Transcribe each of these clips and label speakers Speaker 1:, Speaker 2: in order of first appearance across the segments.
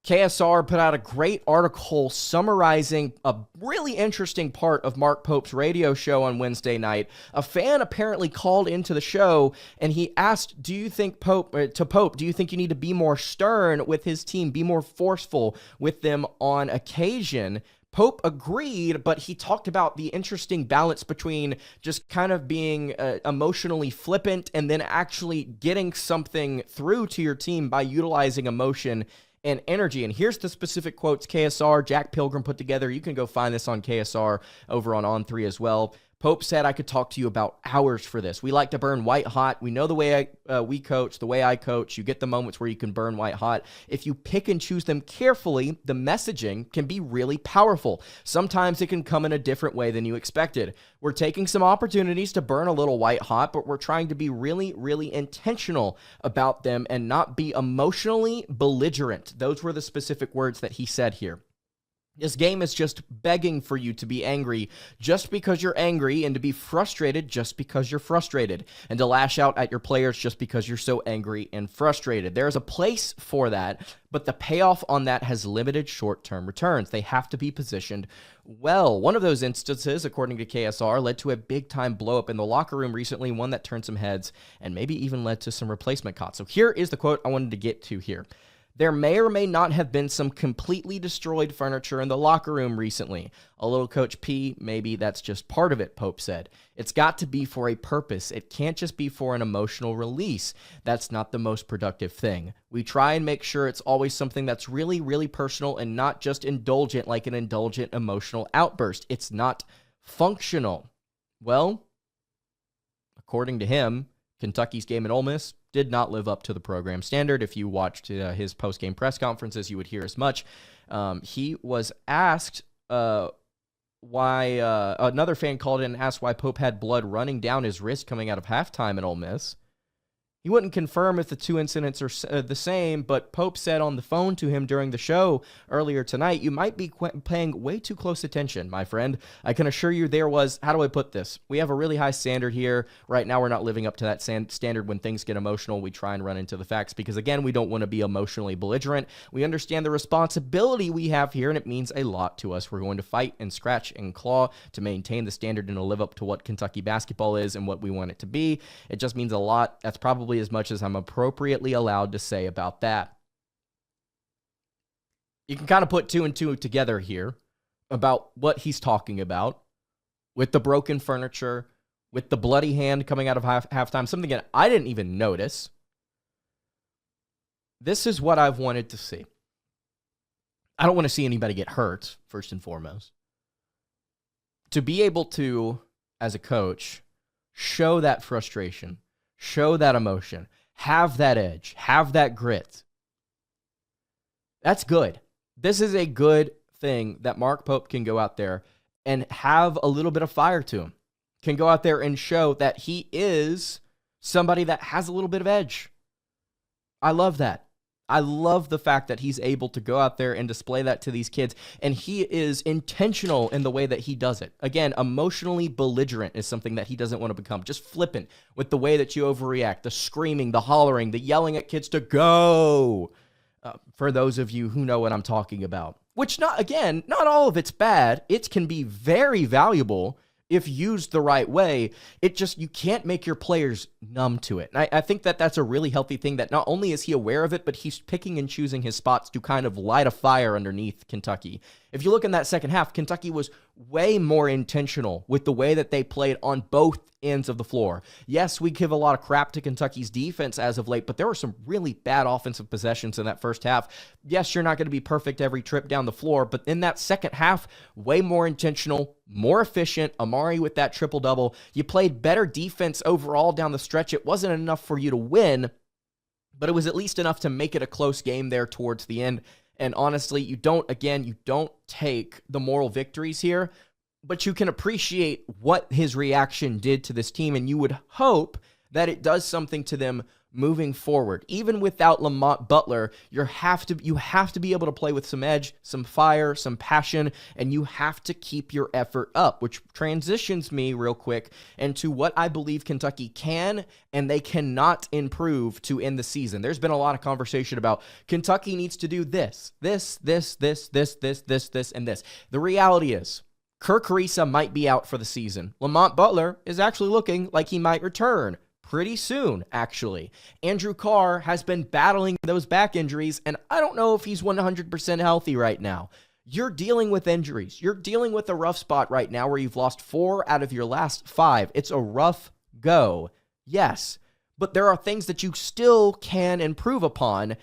Speaker 1: KSR put out a great article summarizing a really interesting part of Mark Pope's radio show on Wednesday night. A fan apparently called into the show and he asked, do you think do you think you need to be more stern with his team, be more forceful with them on occasion? Pope agreed, but he talked about the interesting balance between just kind of being emotionally flippant and then actually getting something through to your team by utilizing emotion and energy. And here's the specific quotes KSR, Jack Pilgrim put together. You can go find this on KSR over on On3 as well. Pope said, I could talk to you about hours for this. We like to burn white hot. We know the way we coach, the way I coach. You get the moments where you can burn white hot. If you pick and choose them carefully, the messaging can be really powerful. Sometimes it can come in a different way than you expected. We're taking some opportunities to burn a little white hot, but we're trying to be really, really intentional about them and not be emotionally belligerent. Those were the specific words that he said here. This game is just begging for you to be angry just because you're angry and to be frustrated just because you're frustrated and to lash out at your players just because you're so angry and frustrated. There's a place for that, but the payoff on that has limited short-term returns. They have to be positioned well. One of those instances, according to KSR, led to a big-time blow-up in the locker room recently, one that turned some heads and maybe even led to some replacement cots. So here is the quote I wanted to get to here. There may or may not have been some completely destroyed furniture in the locker room recently. A little Coach P, maybe that's just part of it, Pope said. It's got to be for a purpose. It can't just be for an emotional release. That's not the most productive thing. We try and make sure it's always something that's really, really personal and not just indulgent like an indulgent emotional outburst. It's not functional. Well, according to him, Kentucky's game at Ole Miss did not live up to the program standard. If you watched his post-game press conferences, you would hear as much. He was asked why another fan called in and asked why Pope had blood running down his wrist coming out of halftime at Ole Miss. He wouldn't confirm if the two incidents are the same, but Pope said on the phone to him during the show earlier tonight, you might be paying way too close attention, my friend. I can assure you there was, how do I put this? We have a really high standard here. Right now, we're not living up to that standard. When things get emotional, we try and run into the facts because, again, we don't want to be emotionally belligerent. We understand the responsibility we have here, and it means a lot to us. We're going to fight and scratch and claw to maintain the standard and to live up to what Kentucky basketball is and what we want it to be. It just means a lot. That's probably as much as I'm appropriately allowed to say about that. You can kind of put two and two together here about what he's talking about with the broken furniture, with the bloody hand coming out of halftime, something that I didn't even notice. This is what I've wanted to see. I don't want to see anybody get hurt, first and foremost. To be able to, as a coach, show that frustration, show that emotion, have that edge, have that grit. That's good. This is a good thing that Mark Pope can go out there and have a little bit of fire to him. Can go out there and show that he is somebody that has a little bit of edge. I love that. I love the fact that he's able to go out there and display that to these kids, and he is intentional in the way that he does it. Again, emotionally belligerent is something that he doesn't want to become. Just flippant with the way that you overreact, the screaming, the hollering, the yelling at kids to go. For those of you who know what I'm talking about. Which, not all of it's bad. It can be very valuable if used the right way. You can't make your players numb to it. And I think that that's a really healthy thing, that not only is he aware of it, but he's picking and choosing his spots to kind of light a fire underneath Kentucky. If you look in that second half, Kentucky was way more intentional with the way that they played on both ends of the floor. Yes, we give a lot of crap to Kentucky's defense as of late, but there were some really bad offensive possessions in that first half. Yes, you're not going to be perfect every trip down the floor, but in that second half, way more intentional, more efficient. Amari with that triple-double. You played better defense overall down the stretch. It wasn't enough for you to win, but it was at least enough to make it a close game there towards the end. And honestly, you don't take the moral victories here, but you can appreciate what his reaction did to this team, and you would hope that it does something to them moving forward. Even without Lamont Butler, you have to be able to play with some edge, some fire, some passion, and you have to keep your effort up, which transitions me real quick into what I believe Kentucky can and they cannot improve to end the season. There's been a lot of conversation about Kentucky needs to do this, and this. The reality is, Kirk Ariza might be out for the season. Lamont Butler is actually looking like he might return pretty soon, actually. Andrew Carr has been battling those back injuries, and I don't know if he's 100% healthy right now. You're dealing with injuries. You're dealing with a rough spot right now where you've lost 4 out of your last 5. It's a rough go, yes, but there are things that you still can improve upon,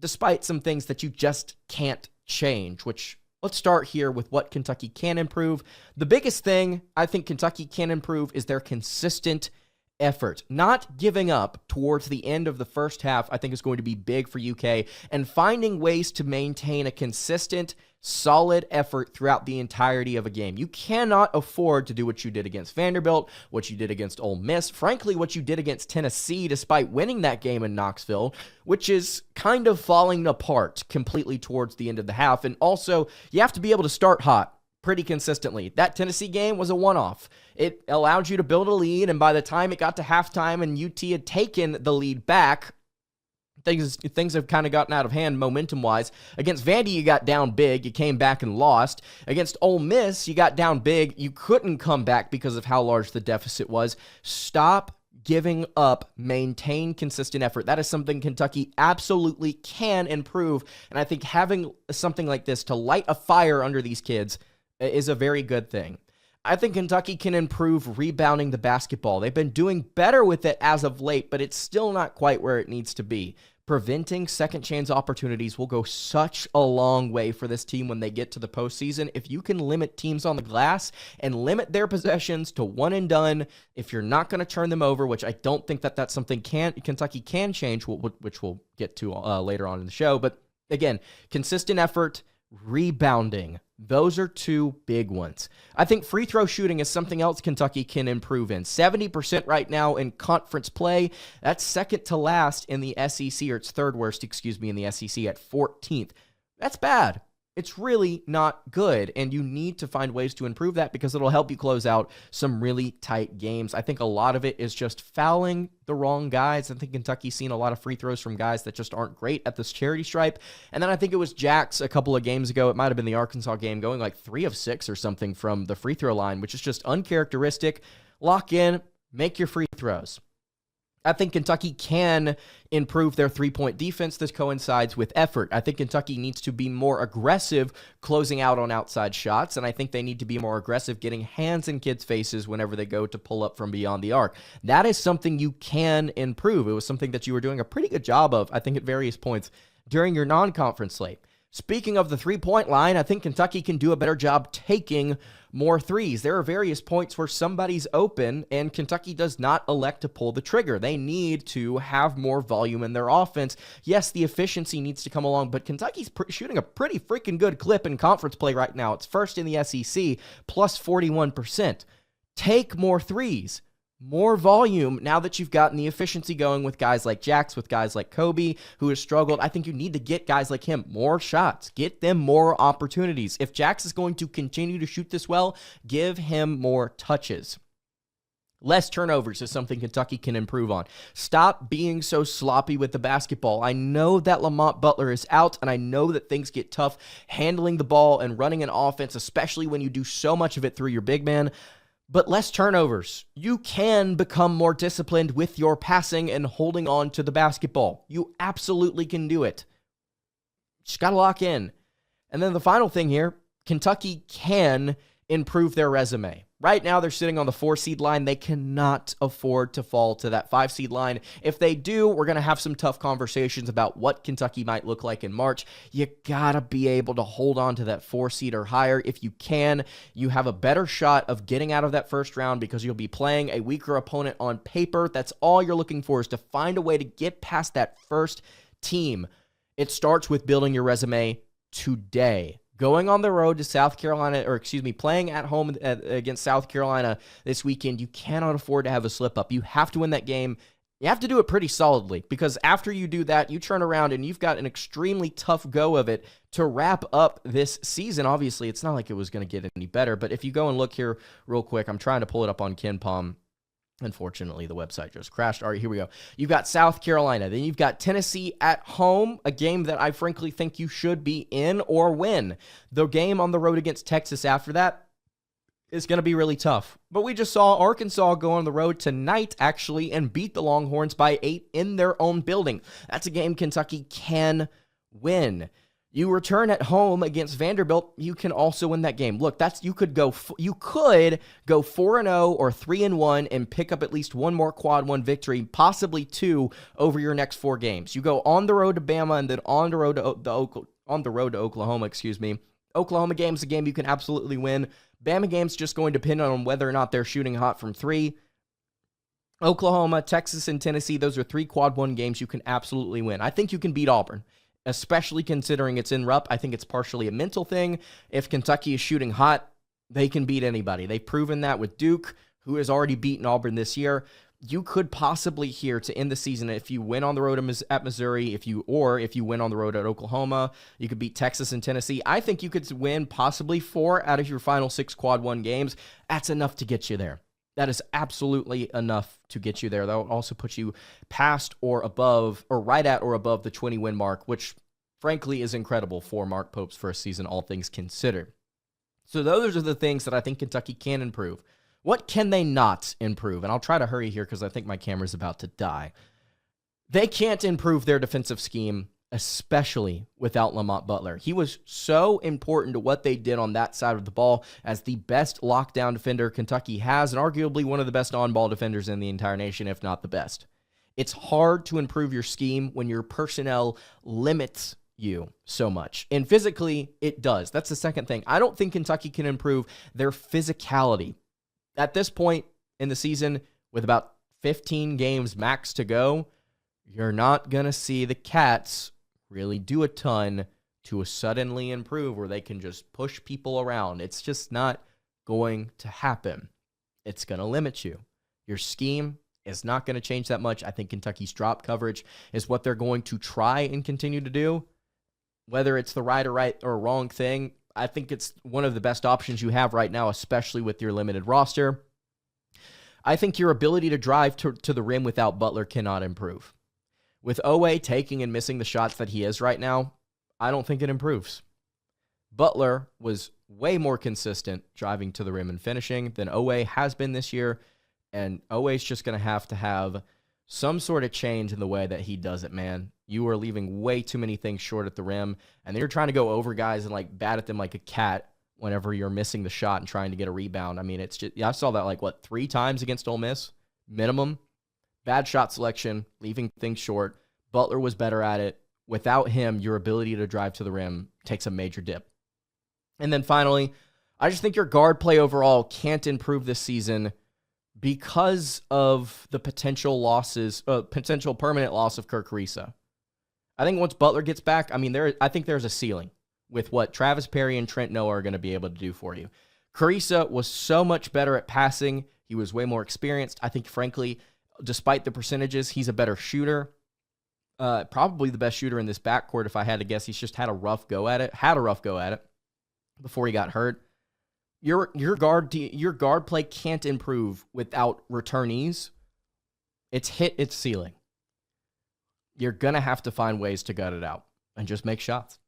Speaker 1: despite some things that you just can't change, which let's start here with what Kentucky can improve. The biggest thing I think Kentucky can improve is their consistent effort. Not giving up towards the end of the first half, I think, is going to be big for UK, and finding ways to maintain a consistent, solid effort throughout the entirety of a game. You cannot afford to do what you did against Vanderbilt, what you did against Ole Miss, frankly, what you did against Tennessee, despite winning that game in Knoxville, which is kind of falling apart completely towards the end of the half. And also, you have to be able to start hot pretty consistently. That Tennessee game was a one-off. It allowed you to build a lead, and by the time it got to halftime and UT had taken the lead back, things have kind of gotten out of hand momentum-wise. Against Vandy, you got down big. You came back and lost. Against Ole Miss, you got down big. You couldn't come back because of how large the deficit was. Stop giving up. Maintain consistent effort. That is something Kentucky absolutely can improve, and I think having something like this to light a fire under these kids is a very good thing. I think Kentucky can improve rebounding the basketball. They've been doing better with it as of late, but it's still not quite where it needs to be. Preventing second chance opportunities will go such a long way for this team when they get to the postseason. If you can limit teams on the glass and limit their possessions to one and done, if you're not going to turn them over, which I don't think that's something Kentucky can change, which we'll get to later on in the show. But again, consistent effort, rebounding. Those are 2 big ones. I think free throw shooting is something else Kentucky can improve in. 70% right now in conference play. That's second to last in the SEC, or it's third worst, in the SEC at 14th. That's bad. It's really not good, and you need to find ways to improve that because it'll help you close out some really tight games. I think a lot of it is just fouling the wrong guys. I think Kentucky's seen a lot of free throws from guys that just aren't great at this charity stripe. And then I think it was Jax a couple of games ago, it might have been the Arkansas game, going like 3 of 6 or something from the free throw line, which is just uncharacteristic. Lock in, make your free throws. I think Kentucky can improve their three-point defense. This coincides with effort. I think Kentucky needs to be more aggressive closing out on outside shots, and I think they need to be more aggressive getting hands in kids' faces whenever they go to pull up from beyond the arc. That is something you can improve. It was something that you were doing a pretty good job of, I think, at various points during your non-conference slate. Speaking of the three-point line, I think Kentucky can do a better job taking more threes. There are various points where somebody's open and Kentucky does not elect to pull the trigger. They need to have more volume in their offense. Yes, the efficiency needs to come along, but Kentucky's shooting a pretty freaking good clip in conference play right now. It's first in the SEC, plus 41%. Take more threes. More volume now that you've gotten the efficiency going with guys like Jax, with guys like Kobe, who has struggled. I think you need to get guys like him more shots. Get them more opportunities. If Jax is going to continue to shoot this well, give him more touches. Less turnovers is something Kentucky can improve on. Stop being so sloppy with the basketball. I know that Lamont Butler is out, and I know that things get tough handling the ball and running an offense, especially when you do so much of it through your big man. But less turnovers. You can become more disciplined with your passing and holding on to the basketball. You absolutely can do it. Just got to lock in. And then the final thing here, Kentucky can improve their resume. Right now, they're sitting on the 4-seed line. They cannot afford to fall to that 5-seed line. If they do, we're going to have some tough conversations about what Kentucky might look like in March. You got to be able to hold on to that 4-seed or higher. If you can, you have a better shot of getting out of that first round because you'll be playing a weaker opponent on paper. That's all you're looking for, is to find a way to get past that first team. It starts with building your resume today. Going on the road to South Carolina, playing at home against South Carolina this weekend, you cannot afford to have a slip-up. You have to win that game You have to do it pretty solidly, because after you do that, you turn around and you've got an extremely tough go of it to wrap up this season. Obviously, it's not like it was going to get any better, but if you go and look here real quick, I'm trying to pull it up on KenPom. Unfortunately, the website just crashed. All right, here we go. You've got South Carolina. Then you've got Tennessee at home, a game that I frankly think you should be in or win. The game on the road against Texas after that is going to be really tough. But we just saw Arkansas go on the road tonight, actually, and beat the Longhorns by 8 in their own building. That's a game Kentucky can win. You return at home against Vanderbilt, you can also win that game. Look, you could go 4-0 or 3-1 and pick up at least one more quad one victory, possibly 2 over your next 4 games. You go on the road to Bama and then on the road to Oklahoma, Oklahoma game's a game you can absolutely win. Bama game's just going to depend on whether or not they're shooting hot from 3. Oklahoma, Texas, and Tennessee, those are 3 quad one games you can absolutely win. I think you can beat Auburn, especially considering it's in Rupp. I think it's partially a mental thing. If Kentucky is shooting hot, they can beat anybody. They've proven that with Duke, who has already beaten Auburn this year. You could possibly here to end the season, if you win on the road at Missouri, if you win on the road at Oklahoma, you could beat Texas and Tennessee. I think you could win possibly 4 out of your final 6 quad one games. That's enough to get you there. That is absolutely enough to get you there. That will also put you past or above, or right at or above the 20-win mark, which frankly is incredible for Mark Pope's first season, all things considered. So those are the things that I think Kentucky can improve. What can they not improve? And I'll try to hurry here because I think my camera's about to die. They can't improve their defensive scheme, especially without Lamont Butler. He was so important to what they did on that side of the ball as the best lockdown defender Kentucky has, and arguably one of the best on-ball defenders in the entire nation, if not the best. It's hard to improve your scheme when your personnel limits you so much. And physically, it does. That's the second thing. I don't think Kentucky can improve their physicality. At this point in the season, with about 15 games max to go, you're not going to see the Cats really do a ton to suddenly improve where they can just push people around. It's just not going to happen. It's going to limit you. Your scheme is not going to change that much. I think Kentucky's drop coverage is what they're going to try and continue to do. Whether it's the right or wrong thing, I think it's one of the best options you have right now, especially with your limited roster. I think your ability to drive to the rim without Butler cannot improve. With Owe taking and missing the shots that he is right now, I don't think it improves. Butler was way more consistent driving to the rim and finishing than Owe has been this year, and Owe's just going to have some sort of change in the way that he does it, man. You are leaving way too many things short at the rim, and then you're trying to go over guys and like bat at them like a cat whenever you're missing the shot and trying to get a rebound. I mean, it's just, I saw that 3 times against Ole Miss, minimum. Bad shot selection, leaving things short. Butler was better at it. Without him, your ability to drive to the rim takes a major dip. And then finally, I just think your guard play overall can't improve this season because of the potential permanent loss of Kirk Risa. I think once Butler gets back, I think there's a ceiling with what Travis Perry and Trent Noah are going to be able to do for you. Carissa was so much better at passing. He was way more experienced. I think, frankly, despite the percentages, he's a better shooter. Probably the best shooter in this backcourt, if I had to guess. He's just had a rough go at it before he got hurt. Your guard play can't improve without returnees. It's hit its ceiling. You're going to have to find ways to gut it out and just make shots.